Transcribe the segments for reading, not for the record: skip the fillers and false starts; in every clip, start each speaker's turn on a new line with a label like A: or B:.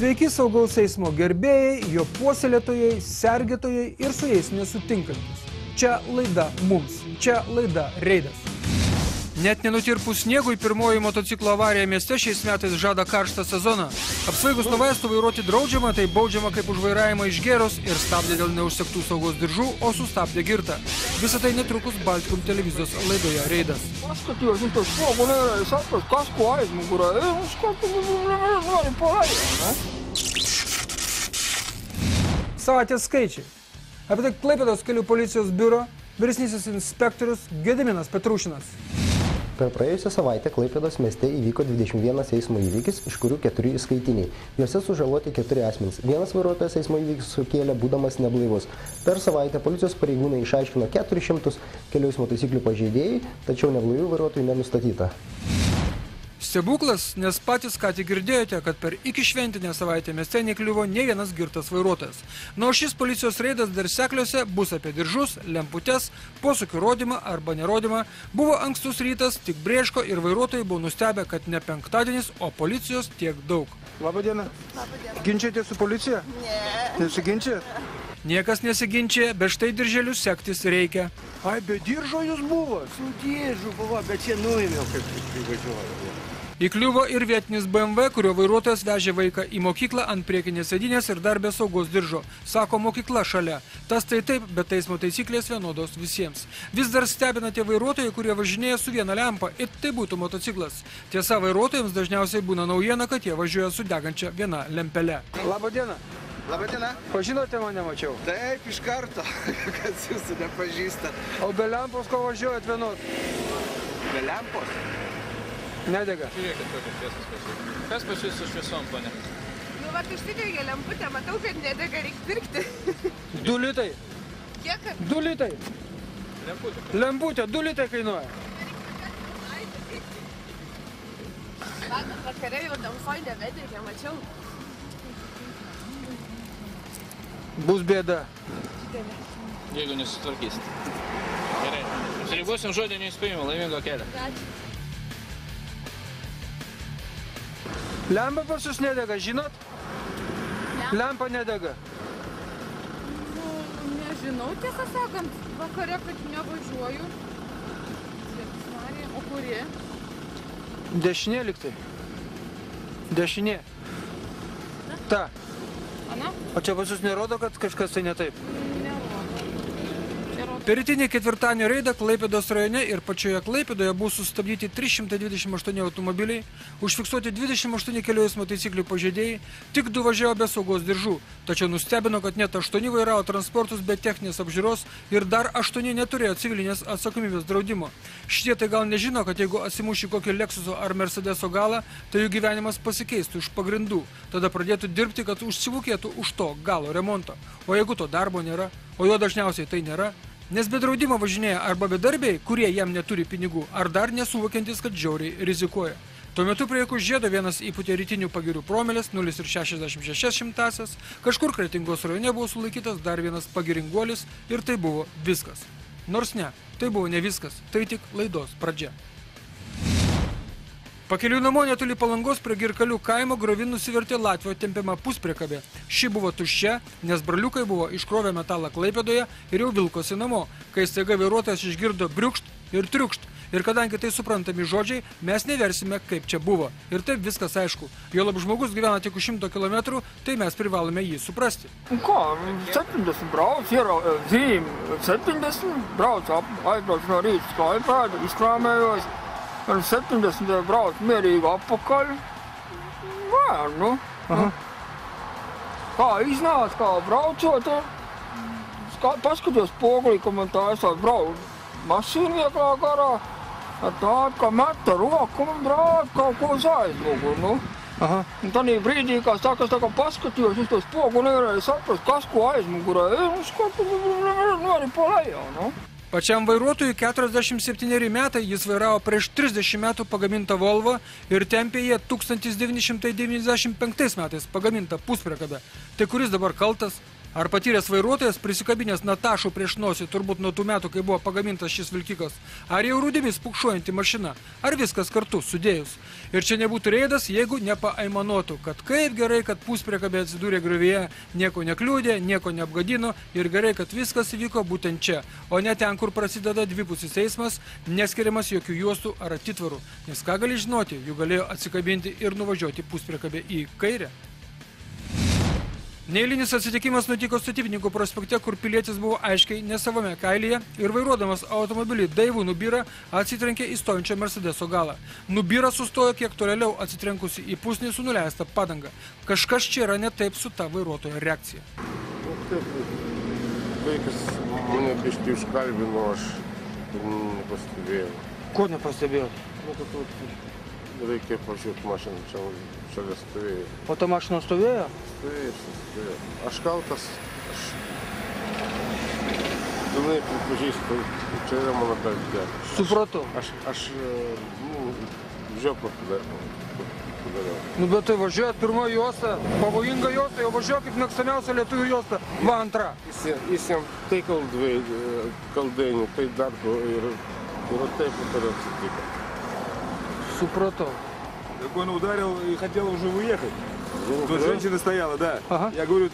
A: Sveiki saugaus eismo gerbėjai, jo puoselėtojai, sergėtojai ir su jais nesutinkantis. Čia laida mums, čia laida Reidas. Net nenutirpus sniegui pirmoji motociklo avarija mieste šiais metais žada karštą sezoną. Apsvaigus nuo vaistų vairuoti draudžiama, tai baudžiama kaip už vairavimą išgėrus ir stabdė dėl neužsegtų saugos diržų, o sustabdė girtą. Visą tai netrukus Baltikum televizijos laidoje Reidas. Savaitės skaičiai. Apie tai Klaipėdos kelių policijos biuro vyresnysis inspektorius Gediminas Petrušinas.
B: Per praėjusią savaitę Klaipėdos mieste įvyko 21 eismo įvykis, iš kurių 4 įskaitiniai. Juose sužaloti 4 asmenys. Vienas vairuotojas eismo įvykis sukėlė būdamas neblaivus. Per savaitę policijos pareigūnai išaiškino 400 kelių eismo taisyklių pažeidėjai, tačiau neblaivių vairuotojų nenustatyta.
A: Stebuklas, nes patys ką tik girdėjote, kad per ikišventinę savaitę mieste nekliuvo nė vienas girtas vairuotojas. Nors šis policijos reidas dar sekliuose bus apie diržus, lemputes, posūkių rodymą arba nerodymą, buvo ankstus rytas, tik brėško ir vairuotojai buvo nustebę, kad ne penktadienis, o policijos tiek daug.
C: Labadiena. Ginčiate su policija?
D: Ne.
C: Nesiginčiat?
A: Niekas nesiginčia, bet štai dirželius sektis reikia.
C: Ai, be diržo jūs buvo?
D: Su diržu buvo, bet čia nuėmiau, kaip privažiuoju.
A: Įkliuvo ir vietinis BMW, kurio vairuotojas vežė vaiką į mokyklą ant priekinės sėdynės ir dar be saugos diržo. Sako, mokykla šalia. Tas tai taip, bet eismo taisyklės vienodos visiems. Vis dar stebina tie vairuotojai, kurie važinėja su viena lempa, ir tai būtų motociklas. Tiesa, vairuotojams dažniausiai būna naujiena, kad jie važiuoja su degančia viena lempele.
C: Labadiena.
D: Labadiena.
C: Pažinote mane, mačiau?
D: Taip, iš karto, kad jūsų nepažįsta.
C: O be lempos ko važiuojat vienot?
D: Be lempos?
C: Nedega.
E: Žiūrėkit, kokios šviesos pasiekti. Kas pas jūs su šviesom, ponė?
F: Nu, va, užsidegė lemputę, matau, kad nedega, reikia pirkti.
C: 2 litai.
F: Kiek?
C: 2 litai.
E: Lemputė.
C: Lemputė, 2 litai kainuoja.
F: Vakar vakare jau tamsoj nevedegė, mačiau.
C: Bus bėda.
E: Jeigu nesutvarkysit. Gerai. Apsiribosim žodinį įspėjimą, laimingo kelio.
F: Ačiū.
C: Lempa pas jūs nedega, žinot? Lempa nedega.
F: Nu, nežinau, tiesą sakant, vakare, kad nevažiuoju. O kuri?
C: Dešinė liktai. Dešinė. Ta.
F: Ana?
C: O čia pas jūs nerodo, kad kažkas tai ne taip?
A: Per rytinį ketvirtadienio reidą Klaipėdos rajone ir pačioje Klaipėdoje buvo sustabdyti 328 automobiliai, užfiksuoti 28 kelių eismo taisyklių pažeidėjai, tik 2 važiavo be saugos diržų. Tačiau nustebino, kad net 8 vairavo transportus be techninės apžiūros ir dar 8 neturėjo civilinės atsakomybės draudimo. Šitie tai gal nežino, kad jeigu atsimuši kokį Lexuso ar Mercedeso galą, tai jų gyvenimas pasikeistų iš pagrindų. Tada pradėtų dirbti, kad užsivokėtų už to galo remonto. O jeigu to darbo nėra, o jo dažniausiai tai nėra, nes be draudimo važinėja arba bedarbiai, kurie jam neturi pinigų, ar dar nesuvokiantis, kad žiauriai rizikuoja. Tuo metu prie Jakų žiedo vienas įpūtė rytinių pagirių promilės 0,66, kažkur Kretingos rajone buvo sulaikytas dar vienas pagiringuolis ir tai buvo viskas. Nors ne, tai buvo ne viskas, tai tik laidos pradžia. Pakeliui namo netoli Palangos prie Girkalių kaimo griovin nusivertė Latvio tempiama puspriekabė. Ši buvo tuščia, nes braliukai buvo iškrovę metalą Klaipėdoje ir jau vilkosi namo, kai staiga vairuotojas išgirdo briukšt ir triukšt. Ir kadangi tai suprantami žodžiai, mes neversime, kaip čia buvo. Ir taip viskas aišku. Juolab žmogus gyvena tik už 100 km, tai mes privalome jį suprasti.
G: Ko, 70 brauc, yra 70 brauc, aizbrauc no rīta Klaipēdu, izkrāmējos. Un 70 brauc mierīgi apakaļ. Bērnu. Kā iznāca, kā braucot, paskatījos pogulī, ka man tā esot brauc mašīna vieglā garā. Tāda, kā meta roku un brauc kaut ko uz aizmuguri, nu. Un tādī brīdī, kā saka, paskatījos uz tos poguli, nevarēju saprast, kas ko aizmugurē. Un skatu, arī pa lejā, nu.
A: Pačiam vairuotojui 47 metai, jis vairavo prieš 30 metų pagamintą Volvo ir tempė jie 1995 metais pagamintą puspriekabę. Tai kuris dabar kaltas? Ar patyręs vairuotojas prisikabinęs Natašų prieš nosį turbūt nuo tų metų, kai buvo pagamintas šis vilkikas, ar jau rūdimis pukšuojanti mašina, ar viskas kartu sudėjus. Ir čia nebūtų reidas, jeigu nepaaimanuotų, kad kaip gerai, kad puspriekabė atsidūrė griovyje, nieko nekliūdė, nieko neapgadino ir gerai, kad viskas įvyko būtent čia, o ne ten, kur prasideda dvipusis eismas, neskiriamas jokių juostų ar atitvarų. Nes ką gali žinoti, jų galėjo atsikabinti ir nuvažiuoti puspriekabė į kairę. Neeilinis atsitikimas nutiko Statybininkų prospekte, kur pilietis buvo aiškiai nesavame kailyje ir vairuodamas automobilį Daewoo Nubira atsitrenkė į stojančią Mercedeso galą. Nubira sustojo kiek tolėliau atsitrenkusi į pusnį su nuleista padanga. Kažkas čia yra ne taip su ta vairuotojo reakcija.
H: Vaikas mane biškai užkalbino, aš nepastebėjau.
C: Ko nepastebėjau?
H: Reikia pažiūrėti mašiną, čia šalia stovėjo.
C: O ta mašina stovėjo?
H: Stovėjo. Aš kaltas, aš pilnai pripažįstu, čia yra mano kaltė.
C: Supratau.
H: Aš žiopą padariau.
C: Nu bet tai važiuojat pirma juosta, pavojinga juosta, jau važiuokit mėgstamiausia lietuvių juosta, va antra.
H: Jis jam tai kaldainių, tai darbo ir taip atsitiko.
C: Supратал.
I: Так он ударил и хотел уже уехать. Тут женщина стояла, да.
C: Ага.
I: Я говорю,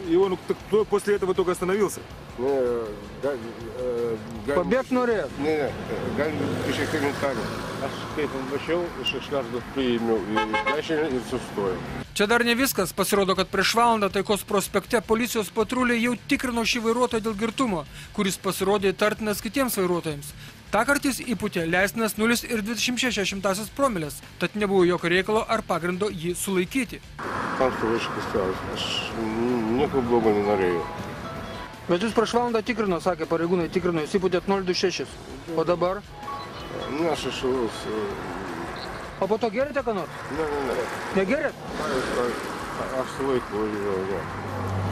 I: и он после этого только остановился.
C: Побег norėjo?
H: Ne, galim kažkiek komentarų. Aš kaip važiavau, aš iš karto priėmiau į dešinę ir sustojau.
A: Čia dar ne viskas. Pasirodo, kad prieš valandą Taikos prospekte policijos patruliai jau tikrino šį vairuotoją dėl girtumo, kuris pasirodė įtartinas kitiems vairuotojams. Ta kartais įpūtė leistinas 0,26 promilės, tad nebuvo jokio reikalo ar pagrindo jį sulaikyti.
H: Tam suvaiškas telas, aš nieko blogo nenorėjau.
C: Bet jūs prieš valandą tikrino, sakė pareigūnai, tikrino, jūs įpūtėt 0,26. O dabar?
H: Ne, aš iššaus.
C: O po to gerite ką nors?
H: Ne.
C: Negerit?
H: Aš su vaiku važiavau, ne.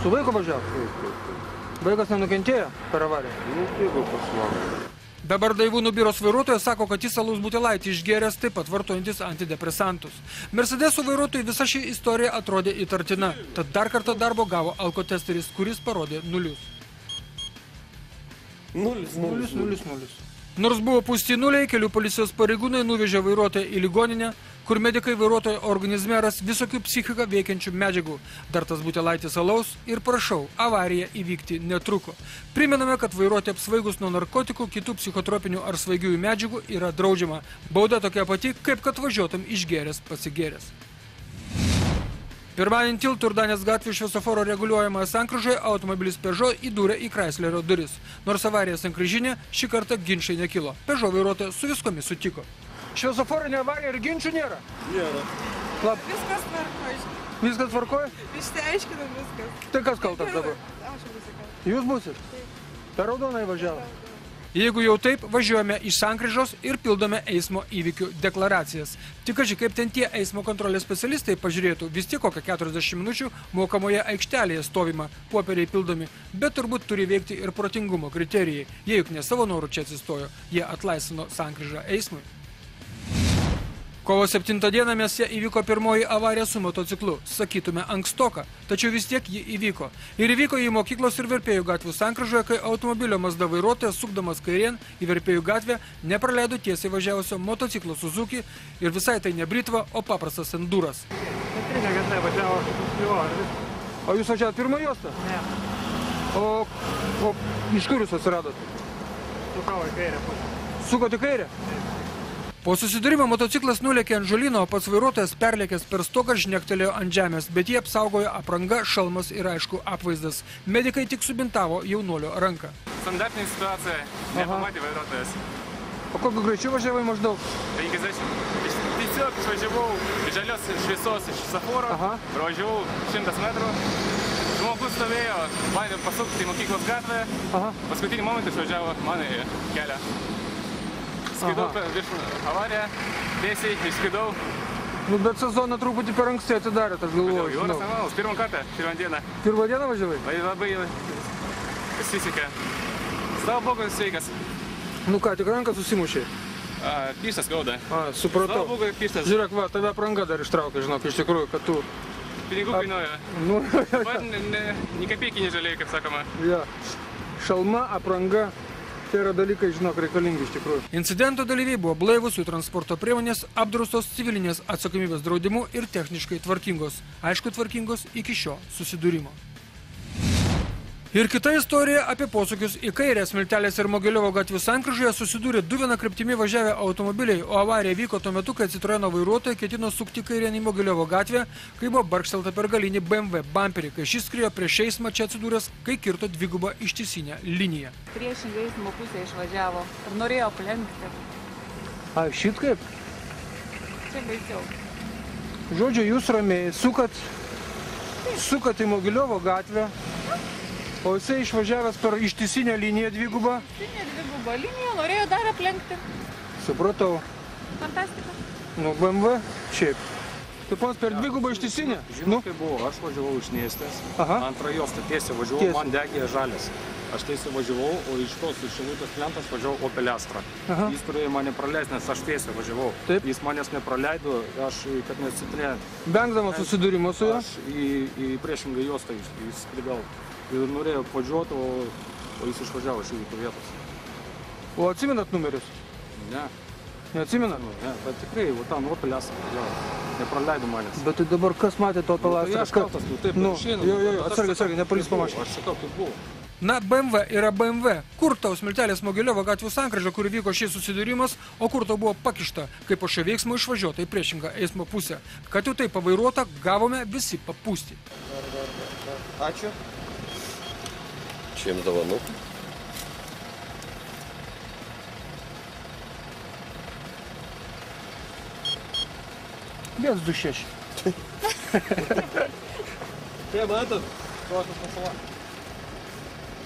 C: Su vaiku važiavo?
H: Taip.
C: Vaikas nenukentėjo per avariją?
H: Nutiko pas mane.
A: Dabar Daewoo Nubiros vairuotojas sako, kad jis alaus butelaitį išgėręs, taip pat vartojantis antidepresantus. Mercedeso vairuotojui visa ši istorija atrodė įtartina, tad dar kartą darbo gavo alkotesteris, kuris parodė nulius. Nulis. Nors buvo pūsti nuliai, kelių policijos pareigūnai nuvežė vairuotoją į ligoninę, kur medikai vairuotojo organizme ras visokių psichiką veikiančių medžiagų. Dar tas butelaitis alaus ir prašau, avarija įvykti netruko. Primename, kad vairuoti apsvaigus nuo narkotikų, kitų psichotropinių ar svaigiųjų medžiagų yra draudžiama. Bauda tokia pati, kaip kad važiuotum išgėręs pasigėręs. Pirmadienį Tiltų ir Danės gatvių šviesoforo reguliuojamoje sankryžoje automobilis Peugeot įdūrė į Chryslerio duris. Nors avarija sankryžinė, šį kartą ginčai nekilo. Peugeot vairuotojas su viskomis sutiko.
C: Šviesoforinė avarija ir ginčių nėra?
I: Nėra.
F: Viskas tvarkoj.
C: Viskas tvarkoj?
F: Išsiaiškinam viskas.
C: Tai kas kaltas dabar?
F: Aš būsiu kaltas.
C: Jūs būsit? Per raudonai važiavo.
A: Jeigu jau taip, važiuojame iš sankryžos ir pildome eismo įvykių deklaracijas. Tik kaži, kaip ten tie eismo kontrolės specialistai pažiūrėtų, vis tiek kokią 40 minučių mokamoje aikštelėje stovima, popieriai pildomi, bet turbūt turi veikti ir protingumo kriterijai. Jie juk ne savo norų čia atsistojo, jie atlaisvino sankryžą eismui. Kovo 7 dieną mieste įvyko pirmoji avarija su motociklu, sakytume ankstoka, tačiau vis tiek ji įvyko. Ir įvyko į mokyklos ir Verpėjų gatvių sankryžoje, kai automobilio Mazda vairuotojas, sukdamas kairien į Verpėjų gatvę, nepraleido tiesiai važiavusio motociklo Suzuki ir visai tai ne Britva, o paprastas enduras.
C: O jūs važiavot pirmą juostą?
F: Ne.
C: O iš kur jūs atsiradot?
F: Sukau į kairę pusę.
C: Sukot į kairę?
A: Po susidūrimo motociklas nulėkė ant žolyno, o pats vairuotojas perlėkęs per stogą žnektelėjo ant žemės, bet jie apsaugojo apranga, šalmas ir aišku apvaizdas. Medikai tik subintavo jaunuolio ranką.
E: Standartinė situacija, nepamatė vairuotojas.
C: O kokiu greičiu važiavai maždaug?
E: 50. Tiesiog išvažiavau iš žalios šviesos iš šviesoforo, pravažiavau 100 metrų. Žmogus stovėjo, bandė pasukti į mokyklos gatvę. Paskutinį momentą išvažiavo man į kelią. Skridau virš avariją, tiesiai išskridau.
C: Nu, bet sezoną truputį per anksti atidarėt, aš galvoju.
E: Jūros normalus, pirmą kartą, pirmą dieną.
C: Pirmą dieną važiavai?
E: Labai pasisekė. Savo Bogui sveikas.
C: Nu ką, tik ranką susimušė?
E: Pirštas skauda.
C: Supratau.
E: Savo Bogui pirštas.
C: Žiūrėk, va, tave apranga dar ištraukė, žinok, iš tikrųjų, kad tu
E: pinigų kainuoja.
C: Nu,
E: Dabar ni kapeikį nežalėjai, kaip sakoma.
C: ja. Šalma, apranga, tai yra dalykai, žinok, reikalingi iš tikrųjų.
A: Incidento dalyviai buvo blaivus, jų transporto priemonės apdraustos civilinės atsakomybės draudimu ir techniškai tvarkingos. Aišku, tvarkingos iki šio susidūrimo. Ir kita istorija apie posūkius į kairę. Smiltelės ir Mogiliovo gatvių sankryžoje susidūrė du viena kryptimi važiavę automobiliai, o avarija vyko tuo metu, kai Citroeno vairuotojai ketino sukti kairėn į Mogiliovo gatvę, kai buvo barkštelta per galinį BMW bamperį, kai šis skriejo prieš eismą čia atsidūręs, kai kirto dvigubą ištisinę liniją.
J: Priešingai eismo pusė išvažiavo ir norėjo aplenkti.
C: A, šit kaip?
J: Čia baisiau.
C: Žodžiu, jūs ramiai sukat į Mogiliovo gatvę, o jisai išvažiavęs per ištisinę liniją dvigubą.
J: Ištisinė dvigubą liniją norėjo dar aplenkti.
C: Supratau.
J: Fantastika.
C: Nu, BMW šiaip. Tai pons per dvigubą ištisinę?
K: Žinau, kaip buvo, aš važiavau iš Nėstės, antrą juostą tiesiai važiavau, man degė žalias. Aš tiesiai važiavau, o iš tos iš Šilutės plentas važiavau Opel Astra. Jis turėjo mane praleisti, nes aš tiesiai važiavau. Jis manęs nepraleido, aš, kad nesitrė.
C: Vengdamas susidūrimo su juo?
K: Aš į priešingą juostą įskridau. Ir norėjau važiuoti, o jis išvažiavo iš įvykio vietos.
C: O atsimenat numerius?
K: Ne.
C: Neatsimenat?
K: Ne, bet tikrai, o ten Opel Astra važiavo. Nepraleido manęs.
C: Bet tai dabar kas matė to Opel Astra?
K: Aš kaltas, taip, išeinu.
C: Jo, atsargiai, nepalys pamašyti.
K: Aš sakau, kaip buvo.
A: Na, BMW yra BMW. Kur tau Smiltelės Mogiliovo gatvių sankryža, kur vyko šis susidūrimas, o kur tau buvo pakišta, kai po šio veiksmo išvažiuota į priešingą eismo pusę. Kad jau tai pavairuota, gavome visi papūsti.
L: Ačiū. Čia jums dovanų.
C: Viens, du, šeši.
L: Čia matot?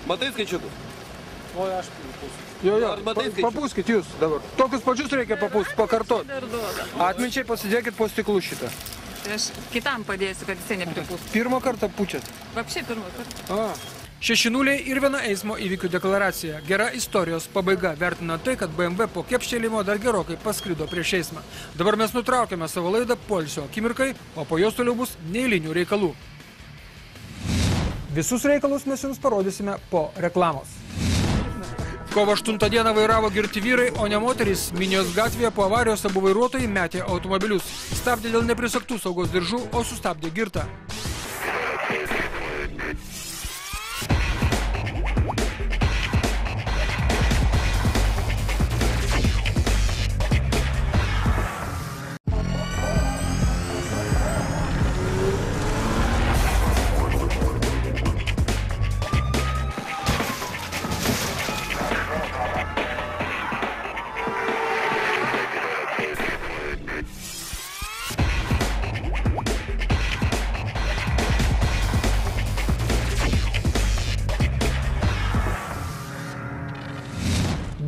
L: Matai skaičiukus?
K: O, aš papūsiu.
C: Jo, papūskit jūs dabar. Tokius pačius reikia papūsti, pakartot. Atminčiai pasidėkit po stiklų šitą.
J: Tai aš kitam padėsiu, kad jisai nepripūstų.
C: Pirmą kartą pučiat?
J: Vapšiai pirmą kartą.
A: 6-0 ir viena eismo įvykių deklaracija. Gera istorijos pabaiga, vertina tai, kad BMW po kepštelimo dar gerokai paskrido prieš eismą. Dabar mes nutraukėme savo laidą poilsio akimirkai, o po jos toliau bus neeilinių reikalų. Visus reikalus mes jums parodysime po reklamos. Kovo 8 dieną vairavo girti vyrai, o ne moterys. Minijos gatvėje po avarijos abu vairuotojai metė automobilius. Stabdė dėl neprisegtų saugos diržų, o sustabdė girtą.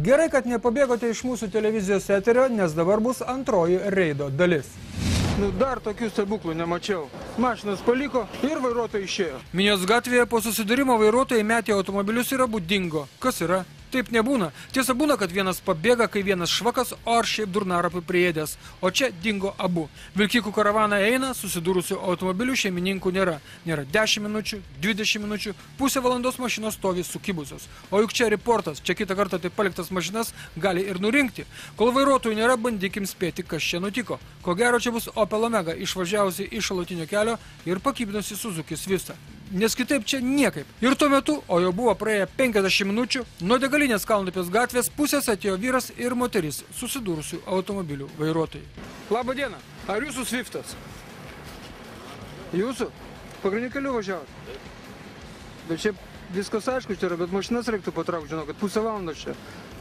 A: Gerai, kad nepabėgote iš mūsų televizijos eterio, nes dabar bus antroji reido dalis.
C: Nu, dar tokių stebuklų nemačiau. Mašinas paliko ir vairuotojai išėjo.
A: Minijos gatvėje po susidūrimo vairuotojai metė automobilius ir abu dingo. Kas yra? Taip nebūna. Tiesa būna, kad vienas pabėga, kai vienas švakas, o ar šiaip durnarapui priėdęs. O čia dingo abu. Vilkikų karavaną eina, susidūrusių automobilių šeimininkų nėra. Nėra 10 minučių, 20 minučių, pusę valandos mašinos stovi sukibusios. O juk čia reportas, čia kitą kartą taip paliktas mašinas gali ir nurinkti. Kol vairuotojų nėra, bandykim spėti, kas čia nutiko. Ko gero čia bus Opel Omega, išvažiavusi iš šalutinio kelio ir pakybinusi Suzuki Swiftą. Nes kitaip čia niekaip. Ir tuo metu, o jau buvo praėję 50 minučių, nuo degalinės Kalnupės gatvės pusės atėjo vyras ir moteris susidūrusių automobilių vairuotojai.
C: Labą dieną. Ar jūsų Swiftas? Jūsų? Pagrindiniu keliu važiavot? Bet čia viskas aišku čia yra, bet mašinas reiktų patraukti, žinau, kad pusę valandos čia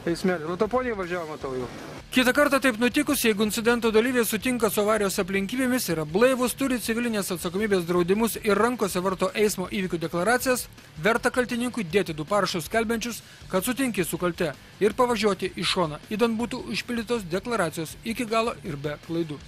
C: eismelį. Nu, to poniai važiavo, matau jau.
A: Kitą kartą taip nutikus, jeigu incidento dalyviai sutinka su avarijos aplinkybėmis, yra blaivus, turi civilinės atsakomybės draudimus ir rankose varto eismo įvykių deklaracijas, verta kaltininkui dėti 2 parašus skelbiančius, kad sutinki su kalte ir pavažiuoti į šoną, idant būtų išpildytos deklaracijos iki galo ir be klaidų.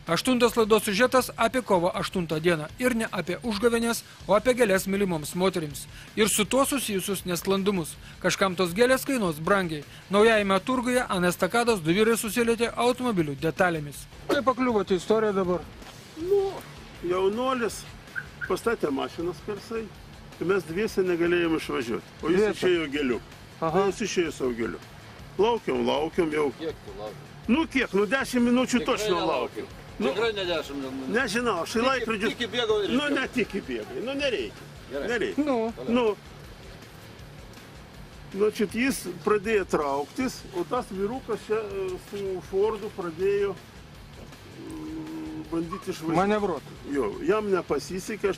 A: 8 laidos siužetas apie kovo 8 dieną ir ne apie užgavėnės, o apie gėlės mylimoms moterims. Ir su tuo susijusius nesklandumus. Kažkam tos gėlės kainuos brangiai. Naujajame turguje ant estakados 2 vyrai susilietė automobilių detalėmis.
C: Kaip pakliuvote istoriją dabar?
K: Nu,
H: jaunuolis pastatė mašiną skersai, tai mes dviese negalėjome išvažiuoti, o jis išėjo gėliu. Jis išėjo savo gėliu. Laukiam jau.
L: Kiek tu laukiam?
H: Nu kiek, 10 minučių točno laukiam.
L: Tikrai ne 10 minučių.
H: Nežinau, aš į laikrodžius...
L: Tik įbėgau ir...
H: Nu, ne tik įbėgai, nereikia.
L: Gerai.
H: Jis pradėjo trauktis, o tas vyrukas čia su Fordu pradėjo bandyti išvažiuoti.
C: Manevruoti.
H: Jo, jam nepasisekė, aš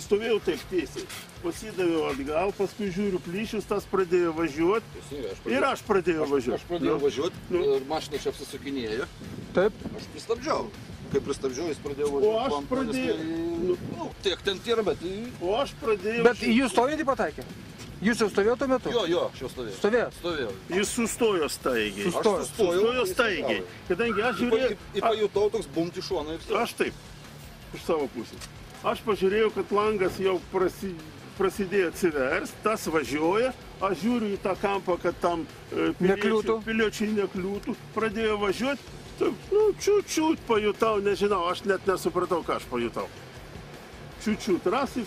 H: stovėjau taip tiesiai. Pasidaviau atgal, paskui žiūriu plyšius, tas pradėjo važiuoti. Ir aš pradėjau važiuoti.
L: Aš pradėjau važiuoti ir mašina čia apsisukinėjo.
C: Taip.
L: Aš pristabdžiau. Kai pristabdžiau, jis pradėjo važiuoti.
H: O aš pradėjau...
L: Tiek ten yra, bet...
H: O aš pradėjau...
C: Bet jūs stovėti pataikė? Jūs jau stovėjo tuo metu?
L: Jo, aš jau stovėjau.
C: Stovėjo?
H: Jis sustojo staigiai. Sustojo staigiai. Kadangi aš žiūrėjau...
L: Ir pajutau toks bumti šoną ir...
H: Aš taip, iš savo pusės. Aš pažiūrėjau, kad langas jau prasidėjo atsivers, tas važiuoja, aš žiūriu į tą kampą, kad tam piliečiai nekliūtų, pradėjo važiuoti, čiut pajutau, nežinau, aš net nesupratau, ką aš pajutau. Čiut rasiu,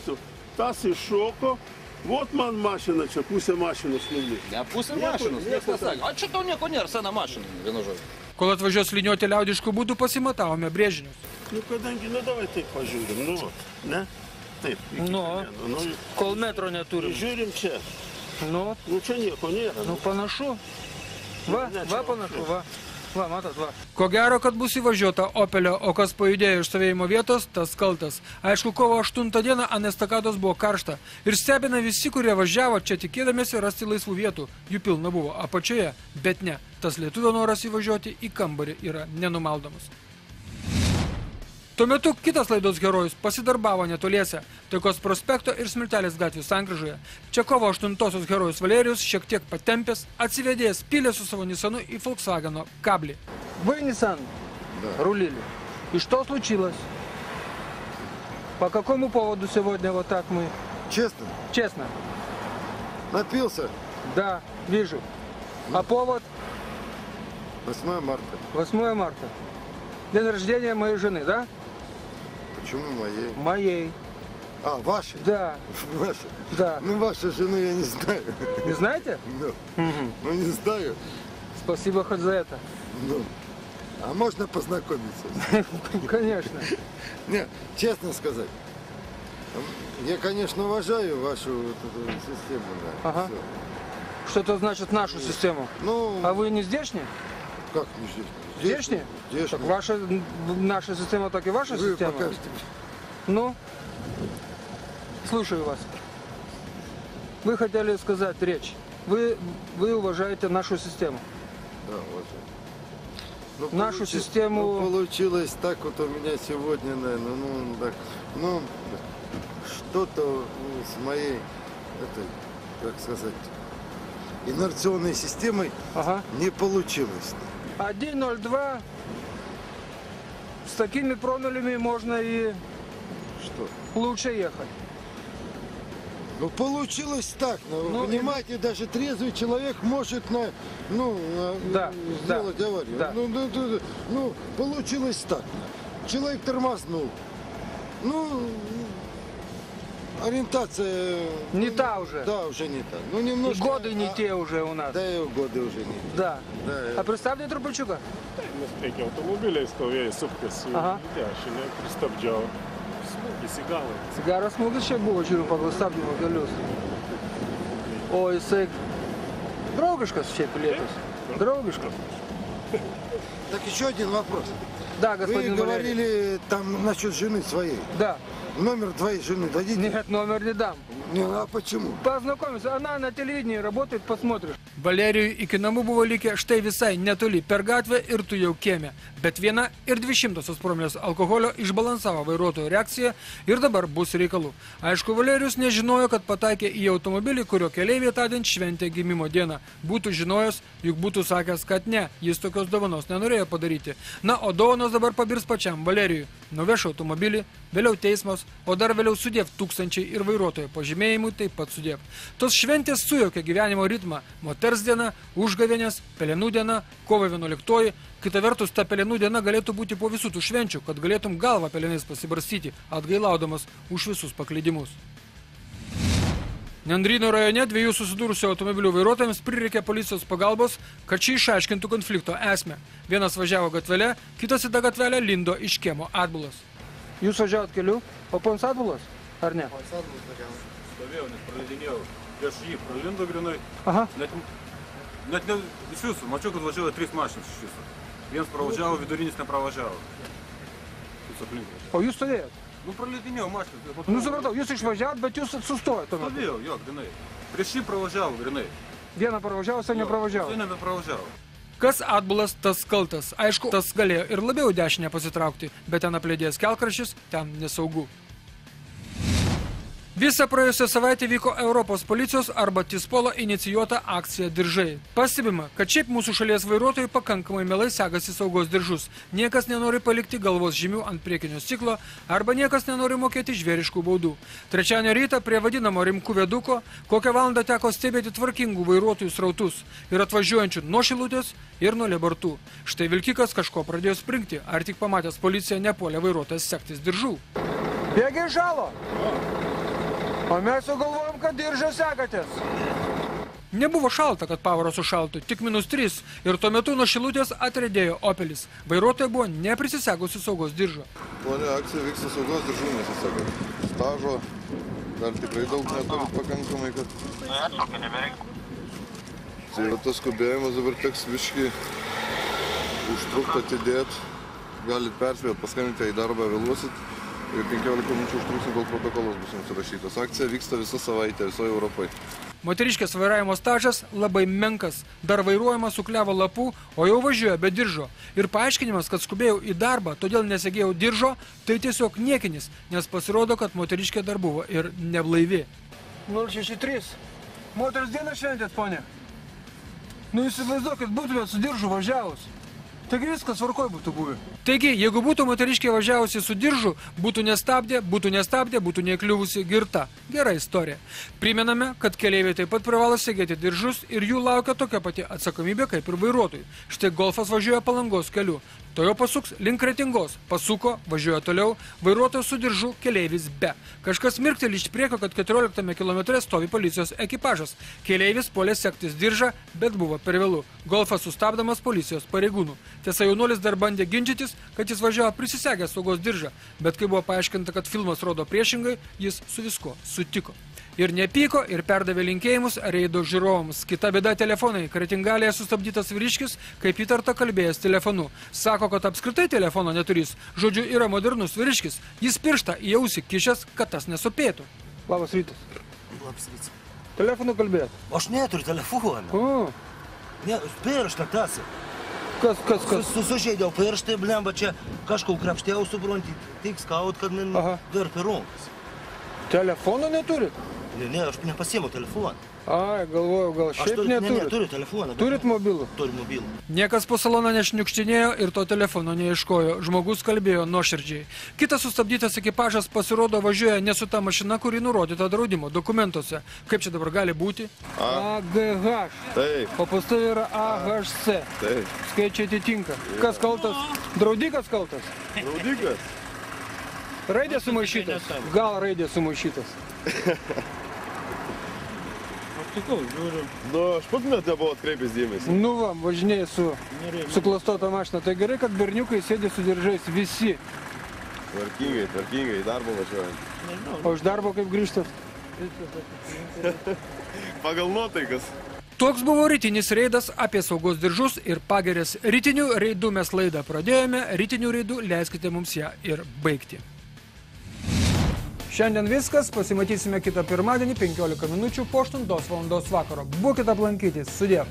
H: tas iššoko, vot man mašina čia, pusė mašinos nuvyko.
L: Ne, pusė mašinos, niekas nesakė. A čia tau nieko nėra, sena mašina, vienu žodžiu.
A: Kol atvažiuos liniuoti liaudiškų būdų, pasimatavome brėžinius.
H: Kadangi, davai taip pažiūrim, ne? Taip.
C: Kol metro neturim.
H: Žiūrim čia. Čia nieko nėra.
C: Panašu. Va panašu, va. Va, matot, va.
A: Ko gero, kad bus įvažiuota Opelio, o kas pajudėjo iš stovėjimo vietos, tas kaltas. Aišku, kovo 8 dieną ant estakados buvo karšta. Ir stebina visi, kurie važiavo čia tikėdamėsi rasti laisvų vietų. Jų pilna buvo apačioje, bet ne. Tas lietuvio noras įvažiuoti į kambarį yra nenumaldomas. Tuo metu kitas laidos herojus pasidarbavo netoliese, Taikos prospekto ir Smiltelės gatvių sankryžoje. Čia kovo 8-osios herojus Valerijus šiek tiek patempęs, atsivedėjęs pylė su savo Nissanu и Volkswageno кабли.
C: Вы Nissan рулили. И что случилось? По какому поводу сегодня вот так мы?
M: Честно?
C: Честно.
M: Напился?
C: Да, вижу. А повод?
M: 8 марта.
C: 8 марта. День рождения моей жены, да?
M: Почему моей?
C: Моей.
M: А, вашей?
C: Да.
M: Вашей?
C: Да.
M: Ну, вашу жену я не знаю.
C: Не знаете?
M: Ну, не знаю.
C: Спасибо хоть за это.
M: Ну, а можно познакомиться?
C: Конечно.
M: Нет, честно сказать, я, конечно, уважаю вашу систему. Да,
C: ага. Что это значит нашу систему?
M: Ну,
C: а вы не здешний?
M: Как не здешний?
C: Здешний?
M: Здешний.
C: Так наша система, так и ваша система?
M: Покажете.
C: Ну, слушаю вас. Вы хотели сказать речь. Вы уважаете нашу систему.
M: Да, уважаю. Ну,
C: нашу систему...
M: Ну, получилось так вот у меня сегодня, наверное, что-то с моей, как сказать, инерционной системой не получилось.
C: 1.02. С такими промилями можно и лучше ехать.
M: Ну, получилось так. Понимаете, даже трезвый человек может сделать аварию.
C: Да.
M: Ну, получилось так. Человек тормознул. Ну, ориентация...
C: Не та уже.
M: Да, уже не та. Ну, немножко...
C: И годы не те уже у нас.
M: Да, и годы уже не те.
C: Да. А представте Трубачука?
H: Наскільки автомобіля іскав, я і супки їдящі, не пристабджав. Смуги, сигали.
C: Сигара смуги ще було, чому погласавдював колес. Ой, сик. Дровишка ще плетось. Дровишка.
M: Так еще один вопрос.
C: Да, господин
M: Вы говорили там насчет жены своей.
C: Да.
M: Номер твоей жены дадите?
C: Нет, номер не дам.
M: А почему?
C: Познакомиться. Она на телевидении работает, посмотришь.
A: Valerijui iki namų buvo likę štai visai netoli per gatvę ir tu jau kieme. Bet 1,2 promilės alkoholio išbalansavo vairuotojo reakciją ir dabar bus reikalų. Aišku, Valerijus nežinojo, kad pataikė į automobilį, kurio keleiviai tądien šventė gimimo dieną. Būtų žinojęs, juk būtų sakęs, kad ne, jis tokios dovanos nenorėjo padaryti. Na, o dovanos dabar pabirs pačiam Valerijui. Nuveš automobilį, vėliau teismas, o dar vėliau sudėv tūkstančiai ir vairuotojo pažymėjimai. laimėjimui taip pat sudėv. Tos šventės sujaukė gyvenimo ritmą. Moters diena, užgavėnės, pelenų diena, kovo 11. Kita vertus, ta pelenų diena galėtų būti po visų tų švenčių, kad galėtum galvą pelenais pasibarstyti, atgailaudamas už visus paklydimus. Nendryno rajone 2 susidūrusių automobilių vairuotojams prireikė policijos pagalbos, kad šį išaiškintų konflikto esmę. Vienas važiavo gatvele, kitas į tą gatvelę lindo iš kiemo atbulas.
C: Jūs važiavot keliu, o pons atbulas, ar ne?
N: Pons atbulas važiavo.
I: Stovėjau, nes praleidinėjau. Prieš jį pralindo grinai.
C: Aha.
I: Net ne iš jūsų. Mačiau, kad važiavo 3 mašinas iš jūsų. Vienas pravažiavo, vidurinis nepravažiavo. Jūs aplinkui.
C: O jūs stovėjot?
I: Nu, praleidinėjau mašinas.
C: Nu, supratau, jūs išvažiavot, bet jūs sustojot tuomet.
I: Stovėjau, jo, grinai. Prieš jį pravažiavo, grinai.
C: Vieną pravažiavo, o nepravažiavo.
I: Tai nebepravažiavo.
A: Kas atbulas, tas kaltas. Aišku, tas galėjo ir labiau dešinę pasitraukti, bet ten aplėdėjęs kelkraštis, ten nesaugu. Visą praėjusią savaitę vyko Europos policijos arba Tispolo inicijuota akcija Diržai. Pastebima, kad šiaip mūsų šalies vairuotojai pakankamai mielai segasi saugos diržus. Niekas nenori palikti galvos žymių ant priekinio stiklo arba niekas nenori mokėti žvėriškų baudų. Trečiadienio rytą prie vadinamo Rimkų viaduko kokią valandą teko stebėti tvarkingų vairuotojų srautus ir atvažiuojančių nuo Šilutės ir nuo Liabartų. Štai vilkikas kažko pradėjo springti, ar tik pamatęs policiją nepuolė vairuotojas sektis diržų.
C: Bėgiai žalo! O mes jau galvojom, kad diržą sekatės.
A: Nebuvo šalta, kad pavaras sušaltų, tik -3 ir tuo metu nuo Šilutės atriedėjo Opelis. Vairuotojai buvo neprisisegusi saugos diržo.
M: Plane akcija vyksta saugos diržų nesiseka. Stažo dar tikrai daug neturit pakankamai, kad... Tai yra tas skubėjimas dabar teks viški užtrukti atidėti. Galit perspėti, paskambinti į darbą, vėluosit. Ir 15 minučių užtruksim, kol protokolas bus jums surašytas. Akcija vyksta visą savaitę, visoje Europoje.
A: Moteriškės vairavimo stažas labai menkas. Dar vairuojama su klevo lapu, o jau važiuoja be diržo. Ir paaiškinimas, kad skubėjau į darbą, todėl nesegėjau diržo, tai tiesiog niekinis, nes pasirodo, kad moteriškė dar buvo ir neblaivi.
C: 063. Moters dieną šventėt, ponė. Nu įsivaizduokit, būtumėt su diržu važiavus. Taigi viskas tvarkoj būtų buvę.
A: Taigi, jeigu būtų moteriškė važiavusi su diržu, būtų nestabdė, būtų neįkliuvusi girta. Gera istorija. Primename, kad keleiviai taip pat privalo segėti diržus ir jų laukia tokia pati atsakomybė kaip ir vairuotojai. Štai Golfas važiuoja Palangos keliu. To jau pasuks link Kretingos. Pasuko, važiuoja toliau, vairuotojas su diržu, keleivis be. Kažkas mirkteli iš priekio, kad 14 kilometre stovi policijos ekipažas. Keleivis puolė sektis diržą, bet buvo per vėlu. Golfas sustabdamas policijos pareigūnų. Tiesa, jaunuolis dar bandė ginčytis, kad jis važiavo prisisegęs saugos diržą, bet kai buvo paaiškinta, kad filmas rodo priešingai, jis su visko sutiko. Ir nepyko, ir perdavė linkėjimus reido žiūrovams. Kita bėda telefonai. Kretingalėje sustabdytas vyriškis, kaip įtarta kalbėjęs telefonu. Sako, kad apskritai telefono neturys. Žodžiu, yra modernus vyriškis. Jis pirštą į ausį kišęs, kad tas nesupėtų.
C: Labas rytas.
N: Labas rytas.
C: Telefonu kalbėt?
N: Aš neturiu telefoną.
C: O.
N: Ne, pirštą tas.
C: Kas?
N: Sužeidėjau pirštą, blemba, čia kažkau krapštėjau, supranti, tik skaut, kad man dar pirunkas.
C: Telefono neturit?
N: Ne, aš nepasiemu telefoną.
C: Ai, galvoju, gal šiaip neturit.
N: Neturiu telefoną.
C: Turit mobilų?
N: Turiu mobilų.
A: Niekas po saloną nešniukštinėjo ir to telefono neieškojo. Žmogus kalbėjo nuoširdžiai. Kitas sustabdytas ekipažas pasirodo važiuoja ne su ta mašina, kuri nurodyta draudimo dokumentuose. Kaip čia dabar gali būti?
C: AGH.
M: Taip.
C: O pas tai yra AHC.
M: Taip.
C: Skaičiai atitinka. Kas kaltas? Draudikas kaltas?
M: Draudikas?
C: Raidė sumaišytas? Gal raidė sumaišytas?
M: Tikau, žiūriu. Nu, aš pat metę buvau atkreipęs dėmesį.
C: Nu va, važinėjai su klastota mašina. Tai gerai, kad berniukai sėdė su diržais. Visi.
M: Tvarkingai, į darbą važiuojant.
C: O iš darbo kaip grįžtat?
M: Pagal nuotaikas.
A: Toks buvo rytinis reidas apie saugos diržus ir pagerės. Rytinių reidų mes laidą pradėjome, rytinių reidų leiskite mums ją ir baigti. Šiandien viskas, pasimatysime kitą pirmadienį 15 minučių po 8 valandos vakaro. Būkite aplankytis, sudie.